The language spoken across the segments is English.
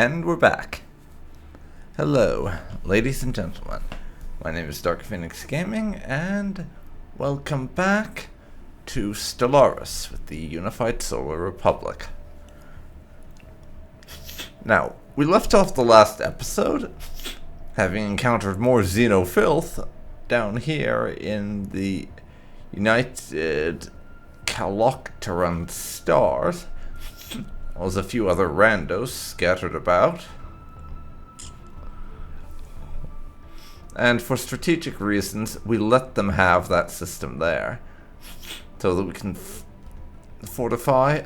And we're back. Hello, ladies and gentlemen. My name is Dark Phoenix Gaming, and welcome back to Stellaris with the Unified Solar Republic. Now, we left off the last episode, having encountered more xenofilth down here in the United Calocteran stars. There's a few other randos scattered about. And for strategic reasons, we let them have that system there. So that we can fortify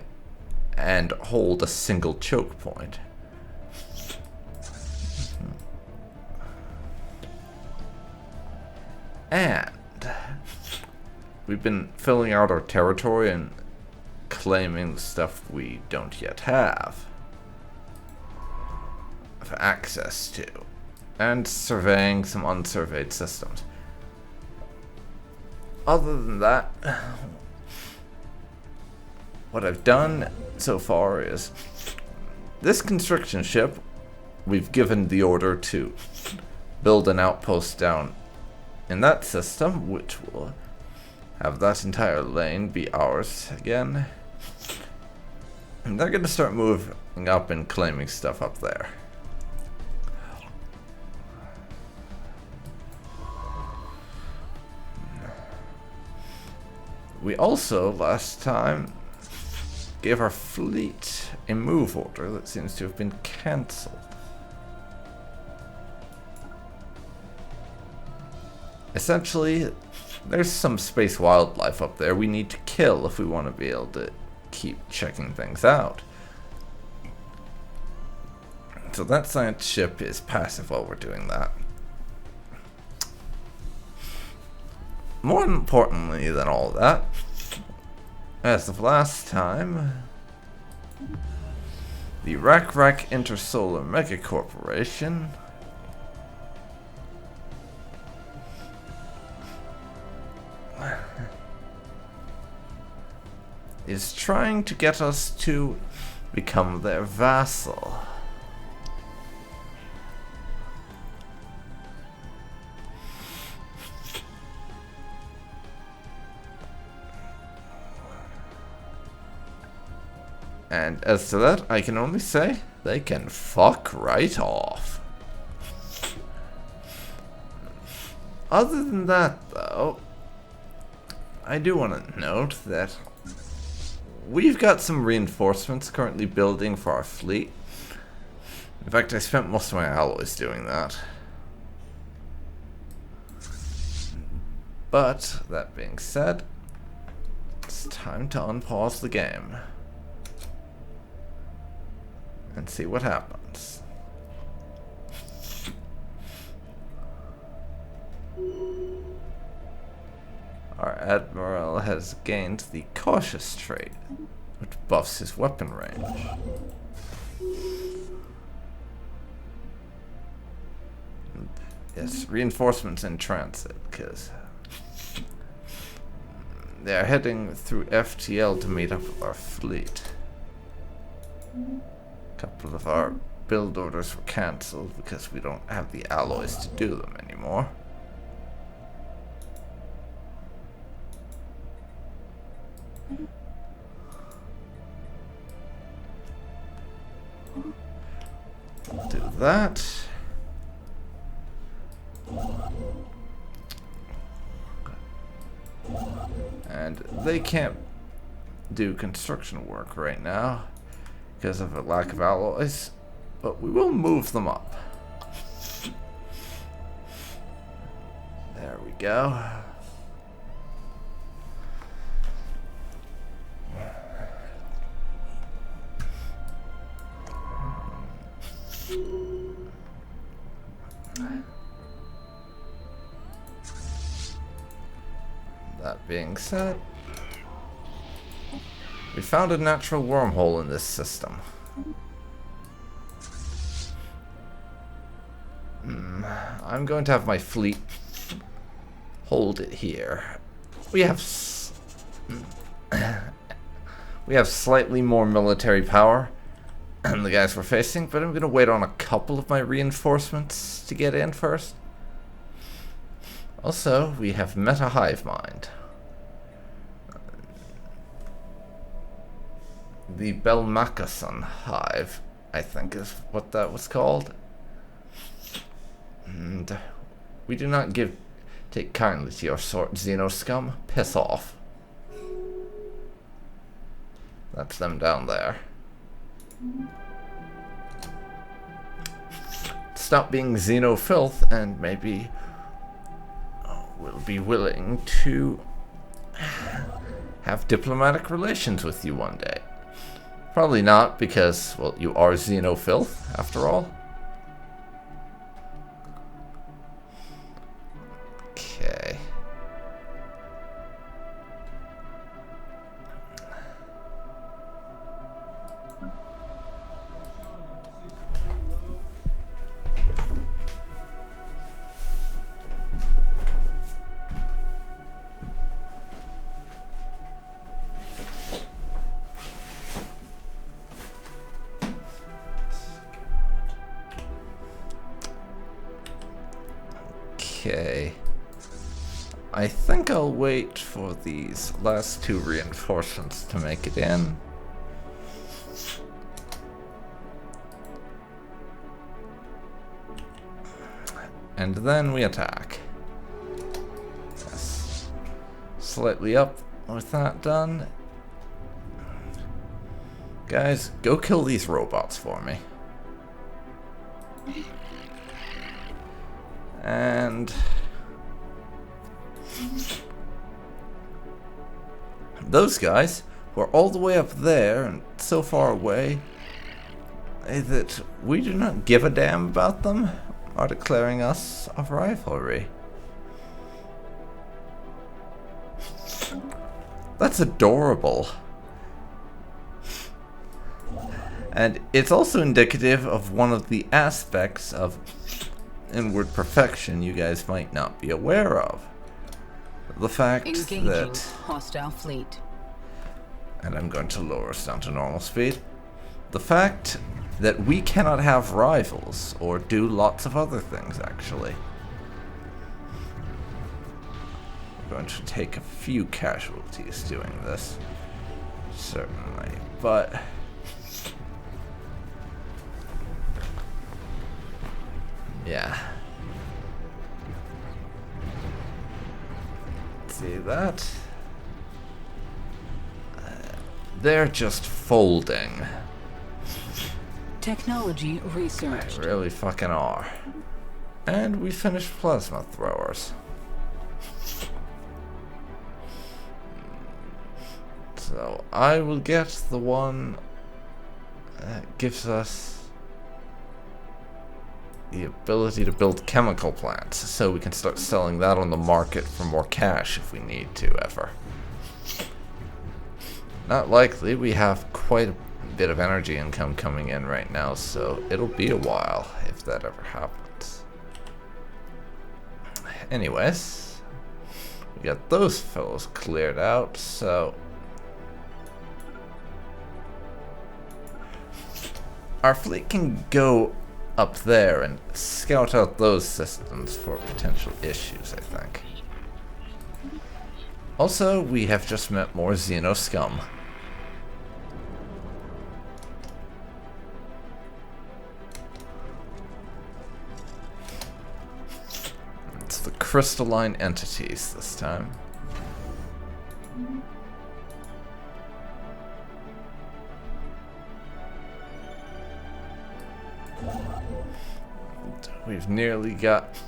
and hold a single choke point. And we've been filling out our territory and claiming the stuff we don't yet have access to, and surveying some unsurveyed systems. Other than that, what I've done so far is this construction ship, we've given the order to build an outpost down in that system, which will have that entire lane be ours again. And they're going to start moving up and claiming stuff up there. We also, last time, gave our fleet a move order that seems to have been cancelled. Essentially, there's some space wildlife up there we need to kill if we want to be able to keep checking things out. So that science ship is passive while we're doing that. More importantly than all that, as of last time, the Rack Intersolar Mega Corporation is trying to get us to become their vassal. And as to that, I can only say they can fuck right off. Other than that, though, I do want to note that we've got some reinforcements currently building for our fleet. In fact, I spent most of my alloys doing that. But, that being said, it's time to unpause the game and see what happens. Our admiral has gained the cautious trait, which buffs his weapon range. Yes, reinforcements in transit, because they're heading through FTL to meet up with our fleet. A couple of our build orders were cancelled because we don't have the alloys to do them anymore. We'll do that. And they can't do construction work right now because of a lack of alloys, but we will move them up. There we go. That being said, we found a natural wormhole in this system. I'm going to have my fleet hold it here. We have slightly more military power, the guys we're facing, but I'm going to wait on a couple of my reinforcements to get in first. Also, we have met a hive mind. The Belmakasan hive, I think is what that was called. And we do not take kindly to your sort, Xeno scum. Piss off. That's them down there. Stop being Xeno filth, and maybe we'll be willing to have diplomatic relations with you one day. Probably not, because, well, you are Xeno filth, after all. Okay. Okay. I think I'll wait for these last two reinforcements to make it in. And then we attack. Yes. Slightly up with that done. Guys, go kill these robots for me. And those guys who are all the way up there and so far away that we do not give a damn about them are declaring us a rivalry. That's adorable. And it's also indicative of one of the aspects of inward perfection you guys might not be aware of. The fact that hostile fleet. And I'm going to lower us down to normal speed. The fact that we cannot have rivals or do lots of other things, actually. We're going to take a few casualties doing this. Certainly. But yeah. See that? They're just folding. Technology research. They really fucking are. And we finished plasma throwers. So I will get the one that gives us the ability to build chemical plants, so we can start selling that on the market for more cash if we need to ever. Not likely, we have quite a bit of energy income coming in right now, so it'll be a while if that ever happens. Anyways, we got those fellows cleared out, so our fleet can go up there and scout out those systems for potential issues, I think. Also, we have just met more Xeno scum. It's the crystalline entities this time. We've nearly got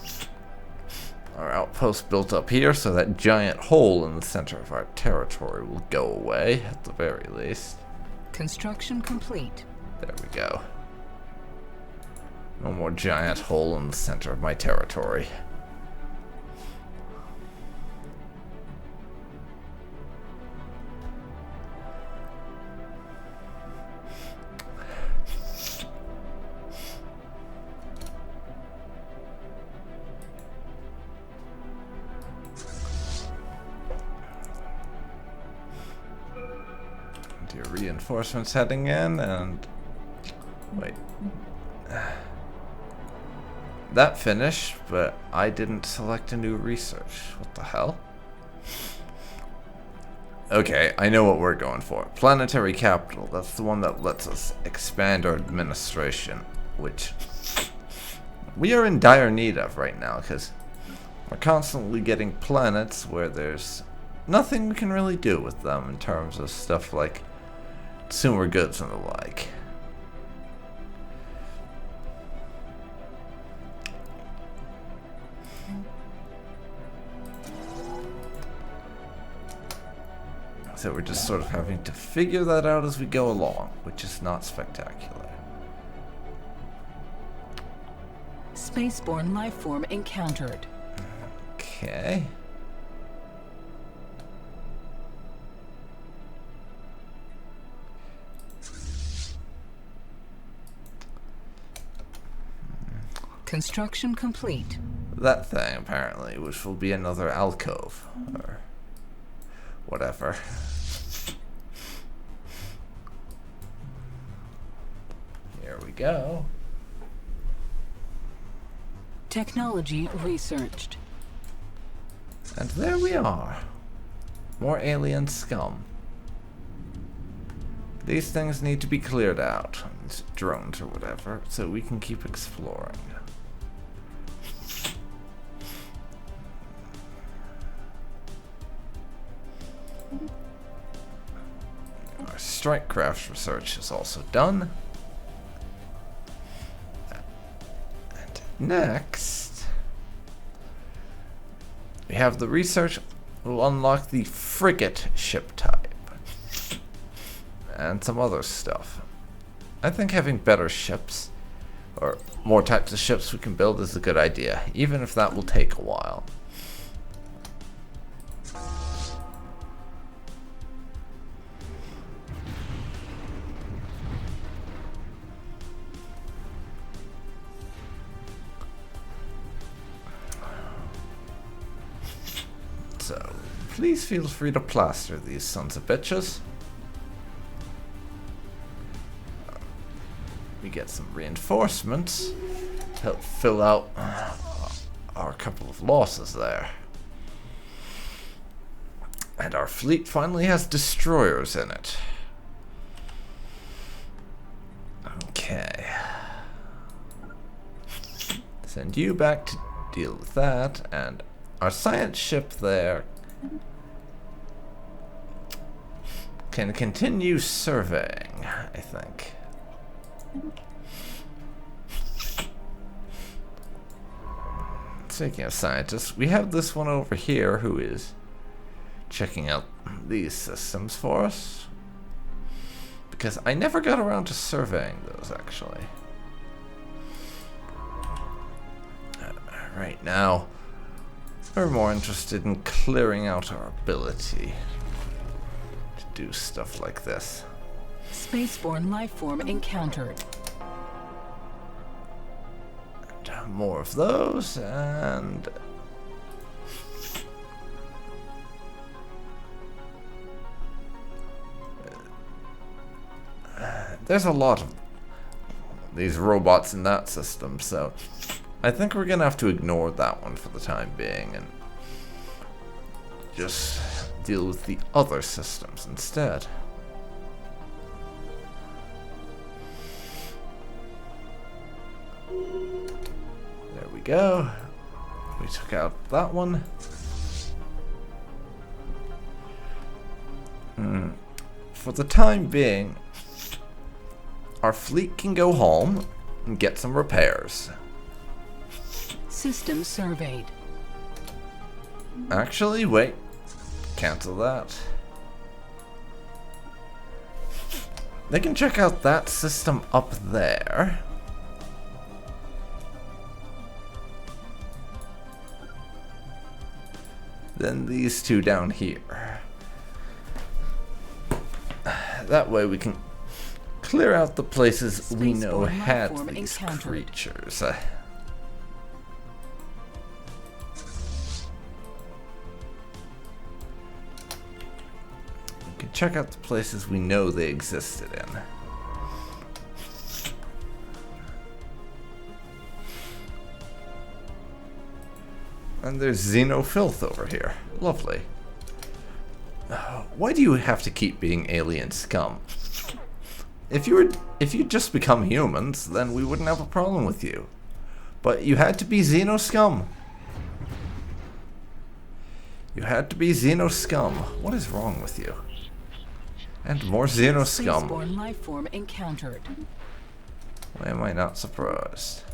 our outpost built up here, so that giant hole in the center of our territory will go away, at the very least. Construction complete. There we go. No more giant hole in the center of my territory. Reinforcements heading in, and Wait. That finished, but I didn't select a new research. What the hell? Okay, I know what we're going for. Planetary capital. That's the one that lets us expand our administration, which we are in dire need of right now, because we're constantly getting planets where there's nothing we can really do with them in terms of stuff like consumer goods and the like. So we're just sort of having to figure that out as we go along, which is not spectacular. Spaceborne life form encountered. Okay. Construction complete. That thing, apparently, which will be another alcove, or whatever. Here we go. Technology researched. And there we are. More alien scum. These things need to be cleared out, these drones or whatever, so we can keep exploring. Our strikecraft research is also done. And next, we have the research will unlock the frigate ship type. And some other stuff. I think having better ships, or more types of ships we can build, is a good idea, even if that will take a while. So, please feel free to plaster these sons of bitches. We get some reinforcements to help fill out our couple of losses there. And our fleet finally has destroyers in it. Okay. Send you back to deal with that, and our science ship there can continue surveying, I think. Speaking of scientists, we have this one over here who is checking out these systems for us. Because I never got around to surveying those, actually. Right now, we're more interested in clearing out our ability to do stuff like this. Spaceborne life form encountered. And more of those, and there's a lot of these robots in that system, so I think we're gonna have to ignore that one for the time being and just deal with the other systems instead. There we go. We took out that one. For the time being, our fleet can go home and get some repairs. System surveyed. Actually, wait. Cancel that. They can check out that system up there. Then these two down here. That way we can clear out the places we know Spaceborne had lifeform these encountered. creatures. We can check out the places we know they existed in. And there's xenofilth over here. Lovely. Why do you have to keep being alien scum? If you just become humans, then we wouldn't have a problem with you. But you had to be xeno scum. You had to be xeno scum. What is wrong with you? And more xeno scum. Spaceborne life form encountered. Why am I not surprised?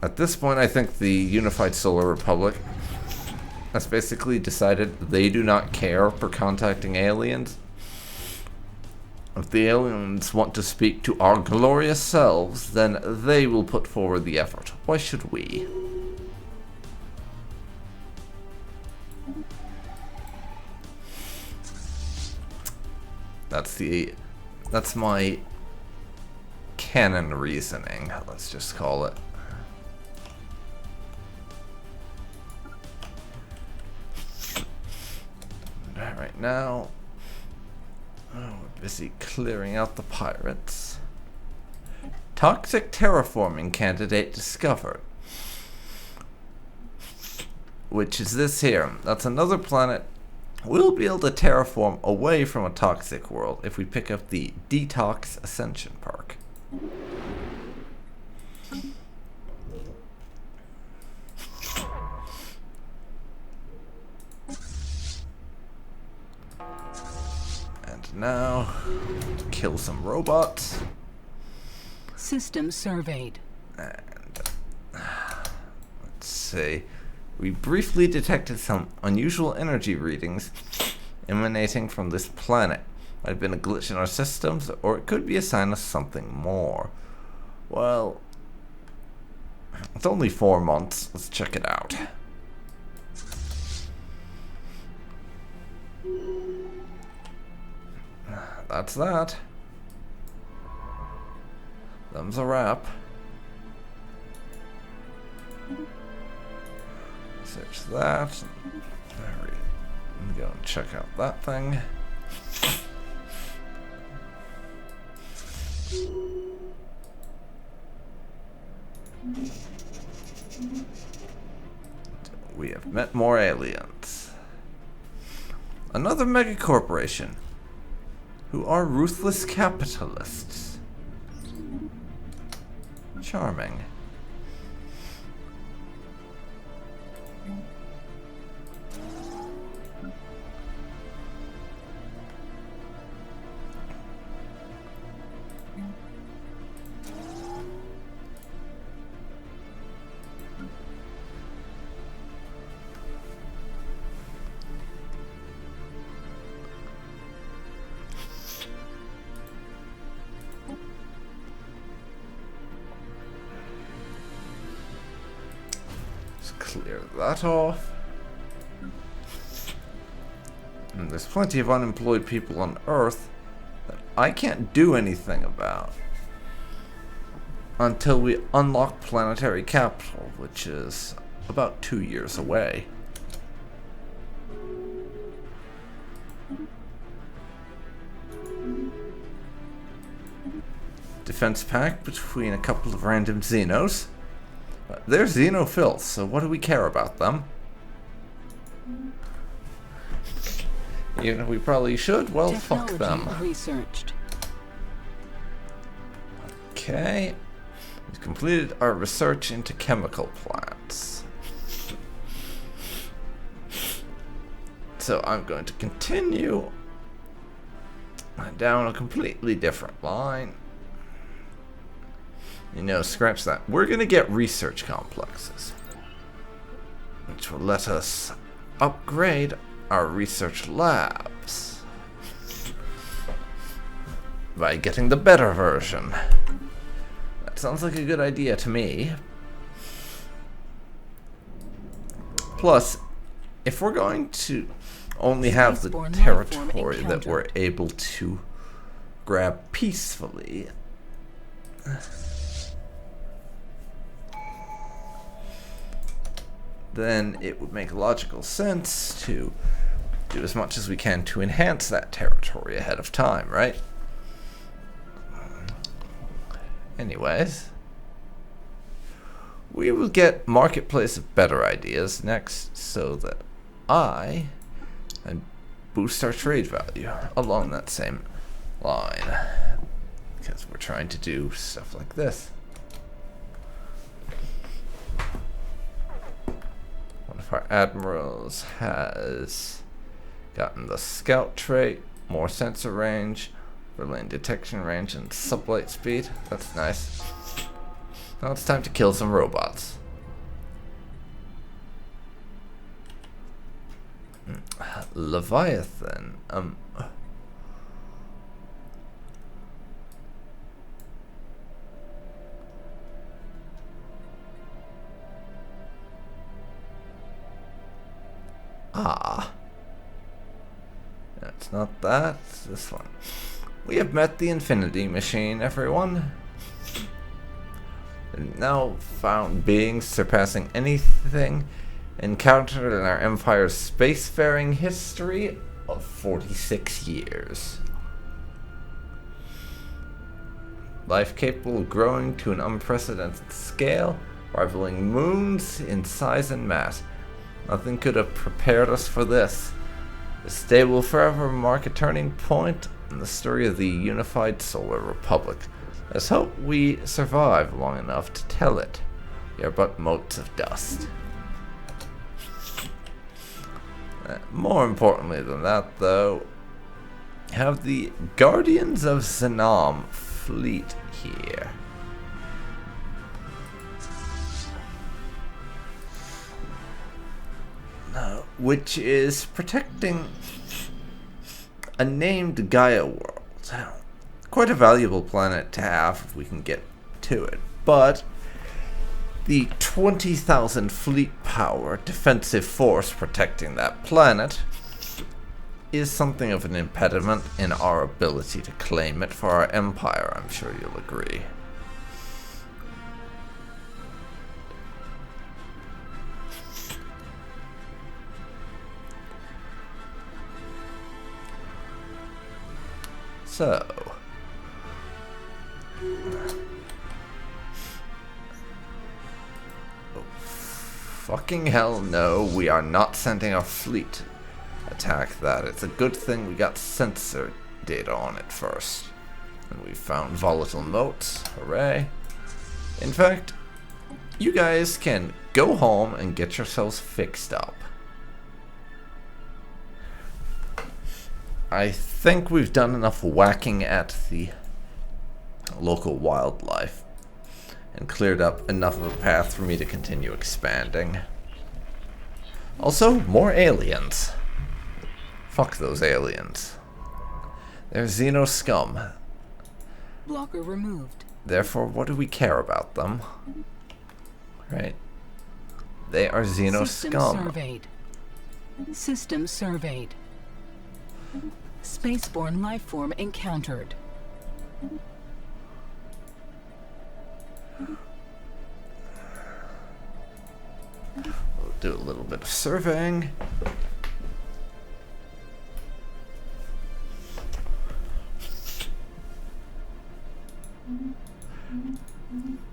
At this point, I think the Unified Solar Republic has basically decided they do not care for contacting aliens. If the aliens want to speak to our glorious selves, then they will put forward the effort. Why should we? That's my canon reasoning, let's just call it. Right now, we're busy clearing out the pirates. Toxic terraforming candidate discovered. Which is this here. That's another planet. We'll be able to terraform away from a toxic world if we pick up the Detox Ascension Park. And now, kill some robots. System surveyed. And let's see. We briefly detected some unusual energy readings emanating from this planet. Might have been a glitch in our systems, or it could be a sign of something more. Well, it's only 4 months. Let's check it out. That's that. Them's a wrap. Search that. There we go and check out that thing. We have met more aliens. Another megacorporation who are ruthless capitalists. Charming. Clear that off. And there's plenty of unemployed people on Earth that I can't do anything about until we unlock planetary capital, which is about 2 years away. Defense pact between a couple of random Xenos. They're xenofilth, so what do we care about them? Even if we probably should, well, fuck them. Researched. Okay. We've completed our research into chemical plants. So I'm going to continue down a completely different line. You know, scratch that. We're going to get research complexes, which will let us upgrade our research labs by getting the better version. That sounds like a good idea to me. Plus, if we're going to only have the territory that we're able to grab peacefully, then it would make logical sense to do as much as we can to enhance that territory ahead of time, right? Anyways, we will get Marketplace of Better Ideas next so that I can boost our trade value along that same line, because we're trying to do stuff like this. One of our admirals has gotten the scout trait, more sensor range, lane detection range, and sublight speed. That's nice. Now it's time to kill some robots. Leviathan. It's not that. It's this one. We have met the Infinity Machine, everyone. And now found beings surpassing anything encountered in our Empire's spacefaring history of 46 years. Life capable of growing to an unprecedented scale, rivaling moons in size and mass. Nothing could have prepared us for this. This day will forever mark a turning point in the story of the unified Solar Republic. Let's hope we survive long enough to tell it. We are but motes of dust. More importantly than that, though, have the Guardians of Zanam fleet here. Which is protecting a named Gaia world. Quite a valuable planet to have if we can get to it. But the 20,000 fleet power defensive force protecting that planet is something of an impediment in our ability to claim it for our empire, I'm sure you'll agree. So, oh, fucking hell no, we are not sending our fleet to attack that. It's a good thing we got sensor data on it first. And we found volatile motes, hooray. In fact, you guys can go home and get yourselves fixed up. I think we've done enough whacking at the local wildlife and cleared up enough of a path for me to continue expanding. Also, more aliens. Fuck those aliens. They're Xeno scum. Blocker removed. Therefore, what do we care about them? Right? They are Xeno scum. Surveyed. System surveyed. Spaceborne lifeform encountered. We'll do a little bit of surveying.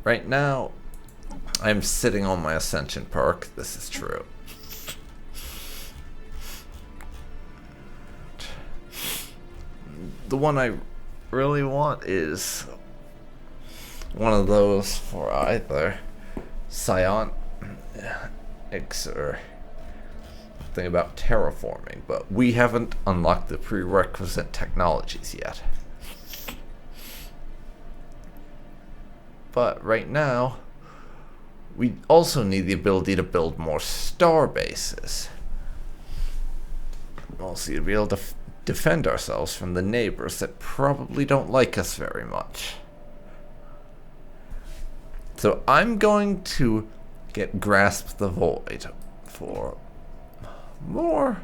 Right now, I'm sitting on my Ascension perk. This is true. The one I really want is one of those for either psionics or something about terraforming, but we haven't unlocked the prerequisite technologies yet. But right now, we also need the ability to build more star bases. Also, to be able to defend ourselves from the neighbors that probably don't like us very much. So I'm going to get Grasp the Void for more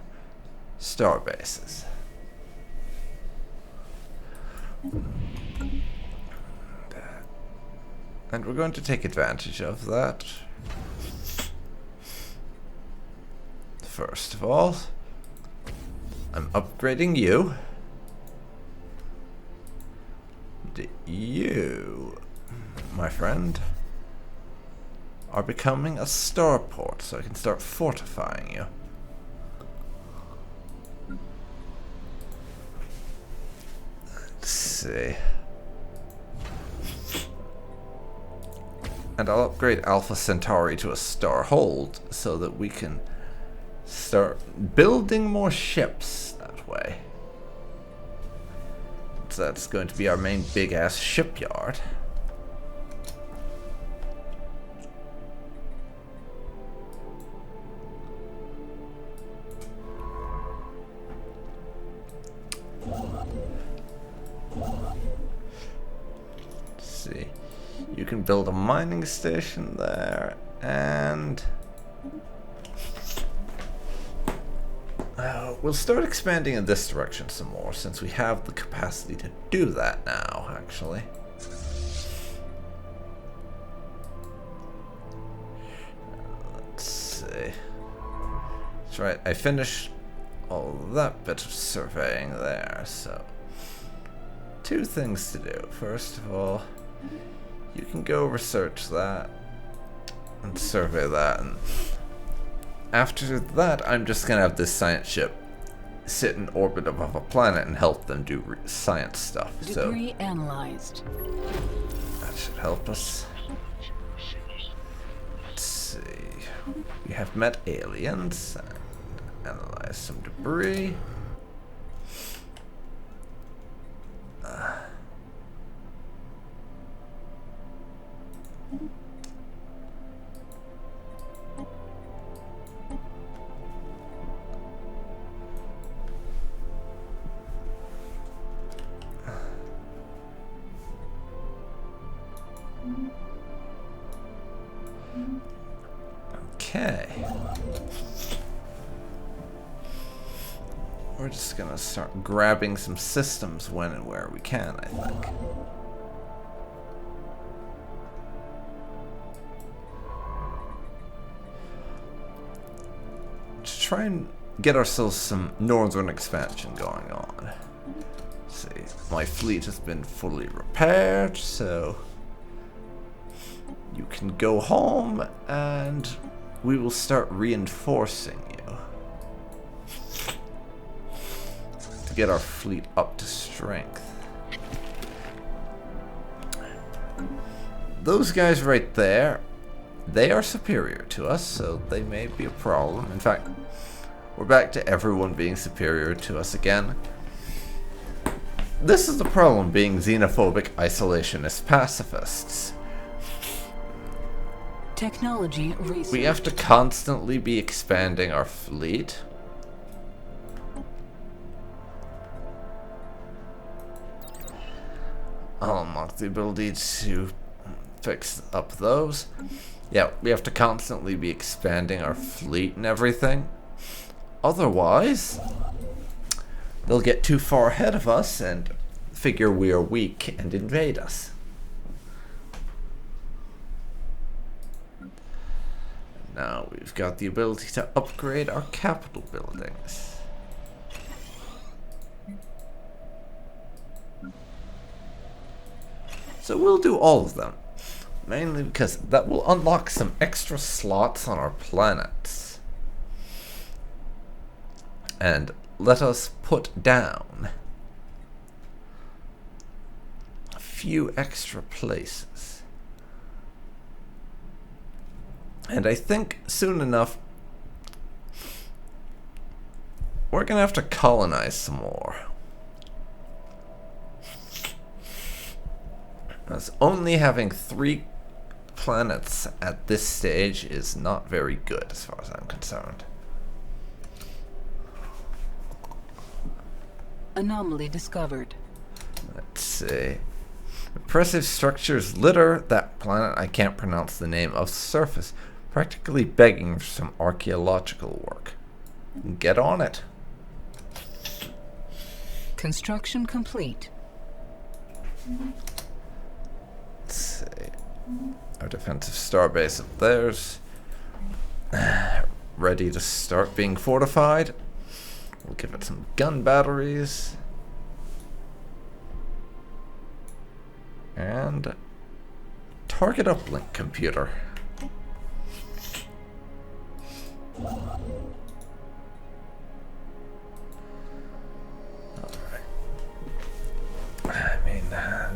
star bases. And we're going to take advantage of that. First of all, I'm upgrading you. And you, my friend, are becoming a starport, so I can start fortifying you. Let's see. And I'll upgrade Alpha Centauri to a star hold so that we can start building more ships that way. So that's going to be our main big ass shipyard. Let's see. You can build a mining station there, and we'll start expanding in this direction some more, since we have the capacity to do that now, actually. Let's see. That's right, I finished all that bit of surveying there, so two things to do. First of all, you can go research that and survey that, and after that I'm just gonna have this science ship sit in orbit above a planet and help them do science stuff. Degree analyzed. That should help us. Let's see. We have met aliens and analyzed some debris. Okay. We're just gonna start grabbing some systems when and where we can, I think. To try and get ourselves some northern expansion going on. Let's see, my fleet has been fully repaired, so you can go home and we will start reinforcing you to get our fleet up to strength. Those guys right there, they are superior to us, so they may be a problem. In fact, we're back to everyone being superior to us again. This is the problem being xenophobic, isolationist pacifists. Technology research. We have to constantly be expanding our fleet. I'll unlock the ability to fix up those. Yeah, we have to constantly be expanding our fleet and everything. Otherwise, they'll get too far ahead of us and figure we are weak and invade us. Now we've got the ability to upgrade our capital buildings. So we'll do all of them, mainly because that will unlock some extra slots on our planets. And let us put down a few extra places. And I think soon enough, we're gonna have to colonize some more. As only having 3 planets at this stage is not very good as far as I'm concerned. Anomaly discovered. Let's see. Impressive structures litter that planet I can't pronounce the name of surface, practically begging for some archaeological work. Get on it. Construction complete. Let's see. Our defensive starbase up there's ready to start being fortified. We'll give it some gun batteries. And target uplink computer. I mean,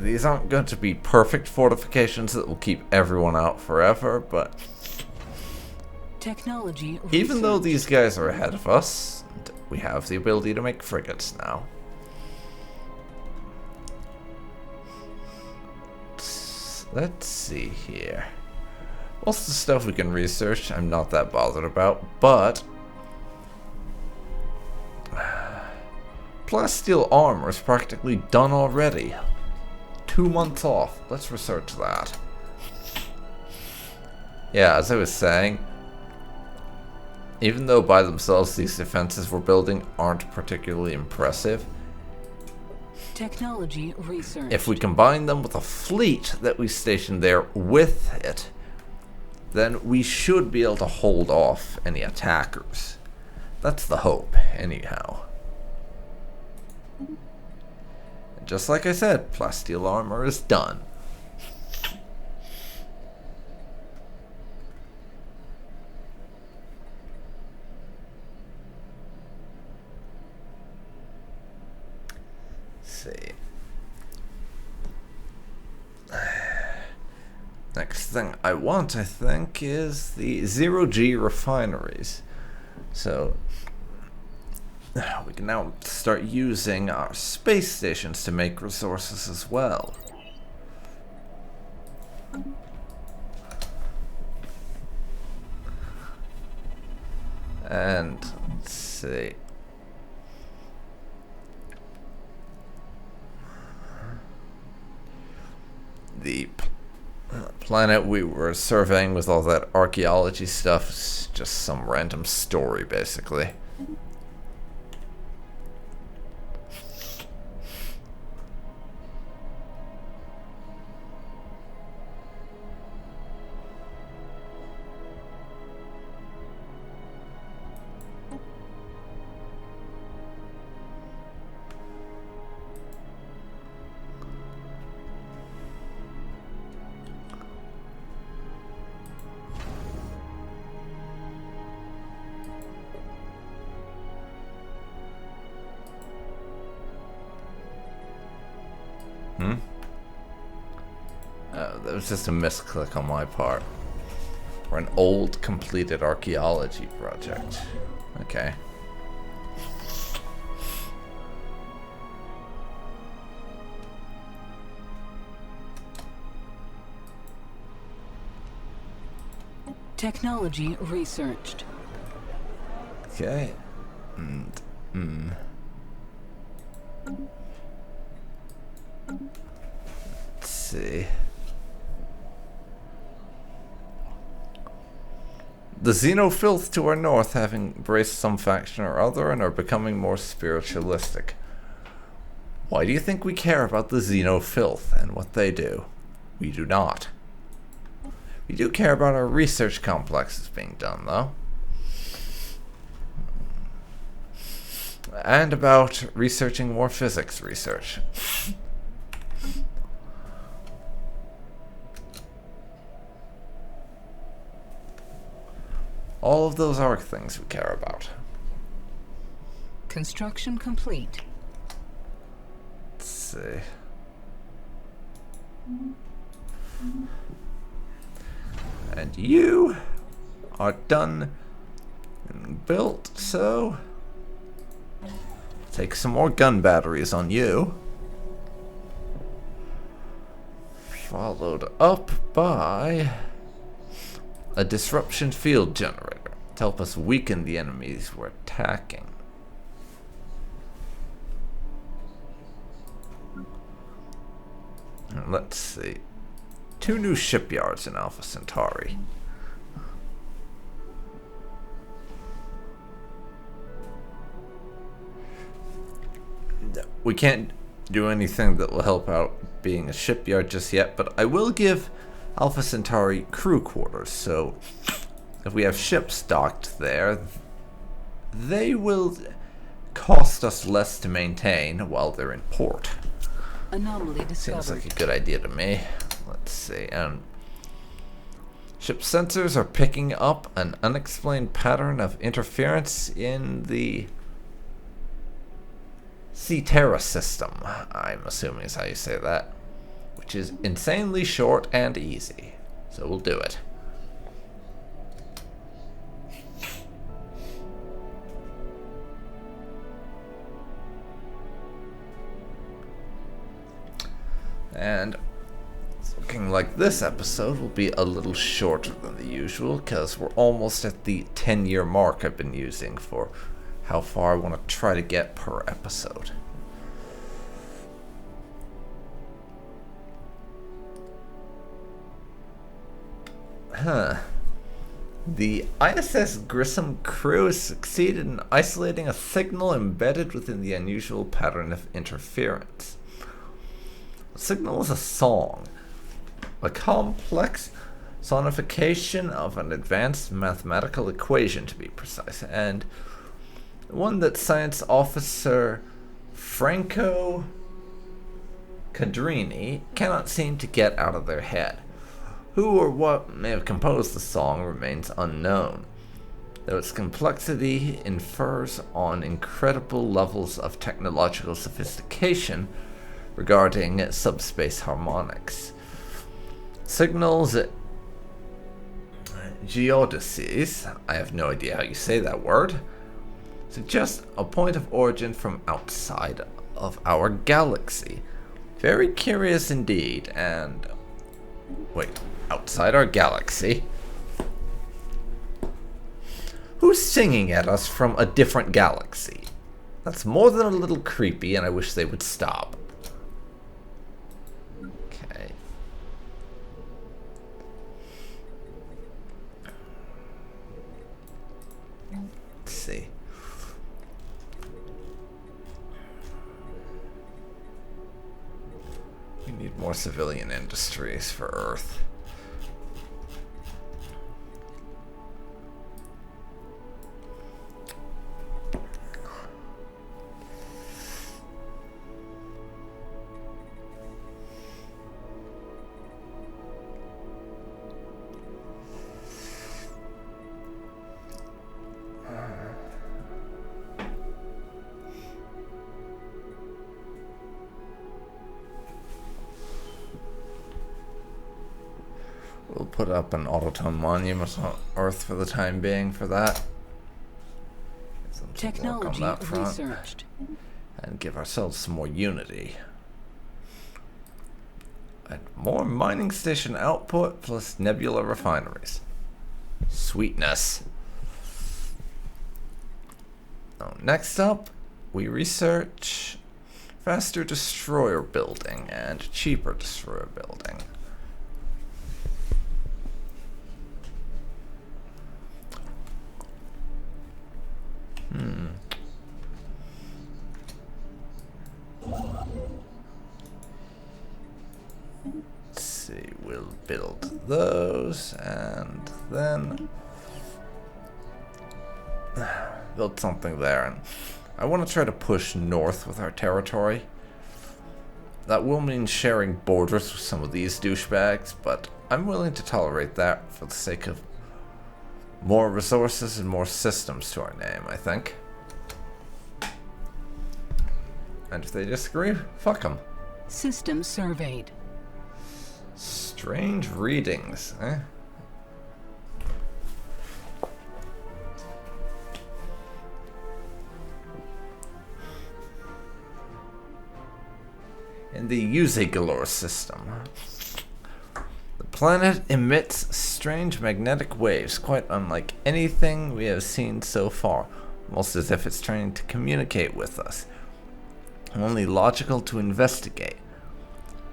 these aren't going to be perfect fortifications that will keep everyone out forever, but Technology even though research. these guys are ahead of us, we have the ability to make frigates now. Let's see here. Most of the stuff we can research, I'm not that bothered about, but plasteel armor is practically done already. 2 months off. Let's research that. Yeah, as I was saying, even though by themselves these defenses we're building aren't particularly impressive, Technology research. if we combine them with a fleet that we station there with it, then we should be able to hold off any attackers. That's the hope, anyhow. And just like I said, plasteel armor is done. See. Next thing I want, I think, is the 0G refineries. So we can now start using our space stations to make resources as well. And let's see. The planet we were surveying with all that archaeology stuff is just some random story, basically. That was just a misclick on my part. Or an old completed archaeology project. Okay. Technology researched. Okay. And, let's see. The xenofilth to our north have embraced some faction or other and are becoming more spiritualistic. Why do you think we care about the xenofilth and what they do? We do not. We do care about our research complexes being done, though. And about researching more physics research. All of those are things we care about. Construction complete. Let's see. And you are done and built, so take some more gun batteries on you. Followed up by a disruption field generator to help us weaken the enemies we're attacking. And let's see. 2 new shipyards in Alpha Centauri. We can't do anything that will help out being a shipyard just yet, but I will give Alpha Centauri crew quarters, so if we have ships docked there, they will cost us less to maintain while they're in port. Anomaly discovered. Seems like a good idea to me. Let's see. Ship sensors are picking up an unexplained pattern of interference in the Stellaris system. I'm assuming is how you say that. Which is insanely short and easy. So we'll do it. And it's looking like this episode will be a little shorter than the usual because we're almost at the 10-year mark I've been using for how far I want to try to get per episode. The ISS Grissom crew has succeeded in isolating a signal embedded within the unusual pattern of interference. The signal is a song, a complex sonification of an advanced mathematical equation, to be precise, and one that science officer Franco Cadrini cannot seem to get out of their head. Who or what may have composed the song remains unknown, though its complexity infers on incredible levels of technological sophistication regarding subspace harmonics. Signals geodesies, I have no idea how you say that word, suggest a point of origin from outside of our galaxy. Very curious indeed, and... wait, outside our galaxy? Who's singing at us from a different galaxy? That's more than a little creepy, and I wish they would stop. Okay. Let's see. We need more civilian industries for Earth. We'll put up an autotone monument on Earth for the time being for that. Technology on that front researched. and give ourselves some more unity. And more mining station output plus nebula refineries. Sweetness. Now, next up, we research faster destroyer building and cheaper destroyer building. Let's see, we'll build those and then build something there. And I want to try to push north with our territory. That will mean sharing borders with some of these douchebags, but I'm willing to tolerate that for the sake of more resources and more systems to our name, I think. And if they disagree, fuck them. System surveyed. Strange readings, eh? In the Uzigalore system, the planet emits strange magnetic waves, quite unlike anything we have seen so far, almost as if it's trying to communicate with us. Only logical to investigate.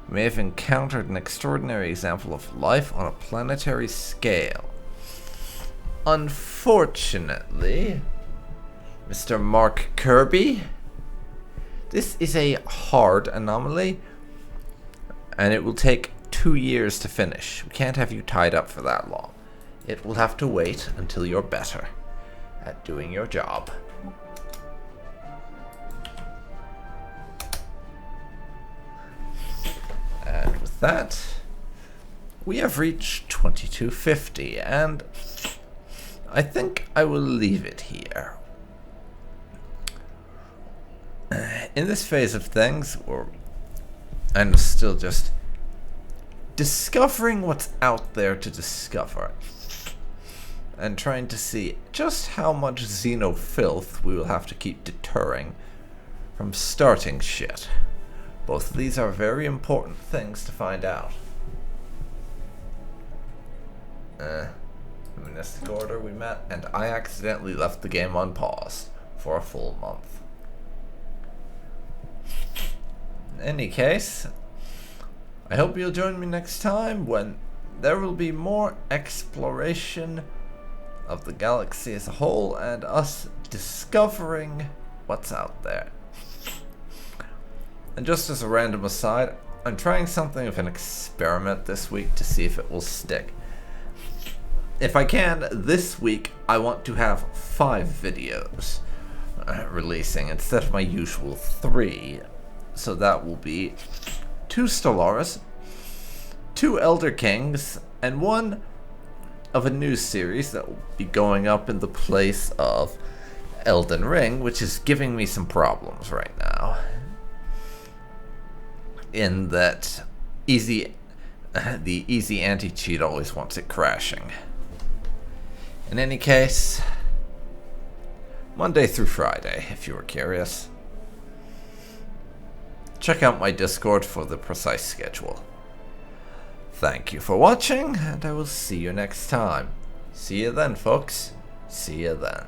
We may have encountered an extraordinary example of life on a planetary scale. Unfortunately, Mr. Mark Kirby, this is a hard anomaly, and it will take 2 years to finish. We can't have you tied up for that long. It will have to wait until you're better at doing your job. with that, we have reached 2250, and I think I will leave it here. In this phase of things, I'm still just discovering what's out there to discover, and trying to see just how much xenofilth we will have to keep deterring from starting shit. Both of these are very important things to find out. Humanistic order we met, and I accidentally left the game on pause for a full month. In any case, I hope you'll join me next time when there will be more exploration of the galaxy as a whole and us discovering what's out there. And just as a random aside, I'm trying something of an experiment this week to see if it will stick. If I can, this week I want to have 5 videos releasing instead of my usual 3. So that will be 2 Stellaris, 2 Elder Kings, and 1 of a new series that will be going up in the place of Elden Ring, which is giving me some problems right now. In that the easy anti-cheat always wants it crashing. In any case, Monday through Friday, if you were curious. Check out my Discord for the precise schedule. Thank you for watching, and I will see you next time. See you then, folks. See you then.